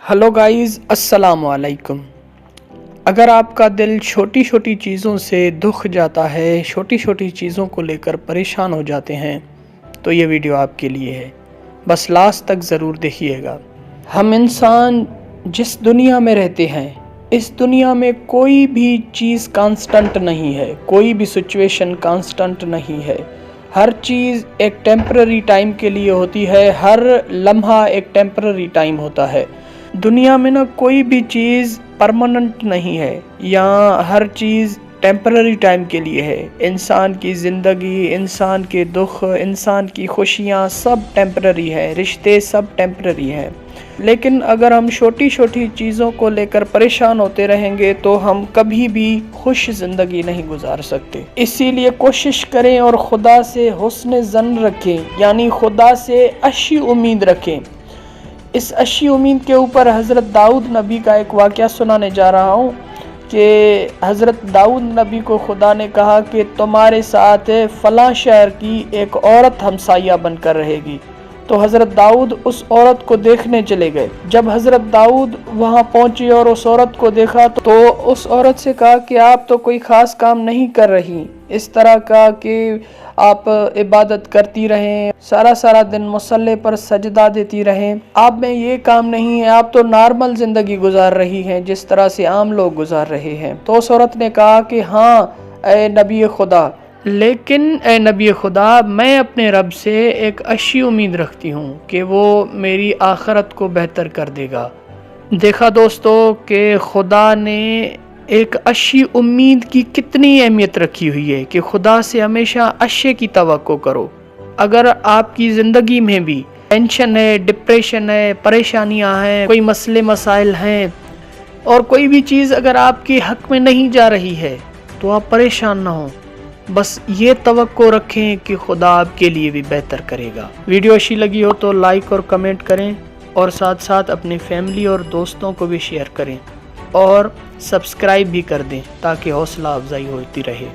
Hello guys, अस्सलाम वालेकुम। अगर आपका दिल छोटी छोटी चीज़ों से दुख जाता है, छोटी छोटी चीज़ों को लेकर परेशान हो जाते हैं, तो ये वीडियो आपके लिए है। बस लास्ट तक ज़रूर देखिएगा। हम इंसान जिस दुनिया में रहते हैं, इस दुनिया में कोई भी चीज़ कांस्टेंट नहीं है, कोई भी सिचुएशन कांस्टेंट नहीं है। हर चीज़ एक टेम्पररी टाइम के लिए होती है, हर लम्हा एक टेम्पररी टाइम होता है। दुनिया में ना कोई भी चीज़ परमानेंट नहीं है, यहाँ हर चीज़ टेम्पररी टाइम के लिए है। इंसान की ज़िंदगी, इंसान के दुख, इंसान की खुशियाँ सब टेम्पररी है, रिश्ते सब टेम्पररी हैं। लेकिन अगर हम छोटी छोटी चीज़ों को लेकर परेशान होते रहेंगे तो हम कभी भी खुश ज़िंदगी नहीं गुजार सकते। इसीलिए कोशिश करें और खुदा से हुस्न ज़न रखें, यानी खुदा से अच्छी उम्मीद रखें। इस अच्छी उम्मीद के ऊपर हज़रत दाऊद नबी का एक वाक़या सुनाने जा रहा हूँ कि हज़रत दाऊद नबी को खुदा ने कहा कि तुम्हारे साथ फ़लाँ शहर की एक औरत हमसाया बनकर रहेगी। तो हज़रत दाऊद उस औरत को देखने चले गए। जब हज़रत दाऊद वहाँ पहुँचे और उस औरत को देखा तो उस औरत से कहा कि आप तो कोई ख़ास काम नहीं कर रही, इस तरह का कि आप इबादत करती रहें, सारा दिन मुसल्ले पर सजदा देती रहें, आप में ये काम नहीं है, आप तो नॉर्मल ज़िंदगी गुजार रही हैं जिस तरह से आम लोग गुजार रहे हैं। तो उस औरत ने कहा कि हाँ ए नबी खुदा, लेकिन ए नबी खुदा, मैं अपने रब से एक अच्छी उम्मीद रखती हूँ कि वो मेरी आखिरत को बेहतर कर देगा। देखा दोस्तों कि खुदा ने एक अच्छी उम्मीद की कितनी अहमियत रखी हुई है कि खुदा से हमेशा अच्छे की तवक्को करो। अगर आपकी ज़िंदगी में भी टेंशन है, डिप्रेशन है, परेशानियां हैं, कोई मसले मसाइल हैं और कोई भी चीज़ अगर आपके हक में नहीं जा रही है तो आप परेशान ना हो, बस ये तवक्को रखें कि खुदा आपके लिए भी बेहतर करेगा। वीडियो अच्छी लगी हो तो लाइक और कमेंट करें और साथ साथ अपनी फैमिली और दोस्तों को भी शेयर करें और सब्सक्राइब भी कर दें ताकि हौसला अफजाई होती रहे।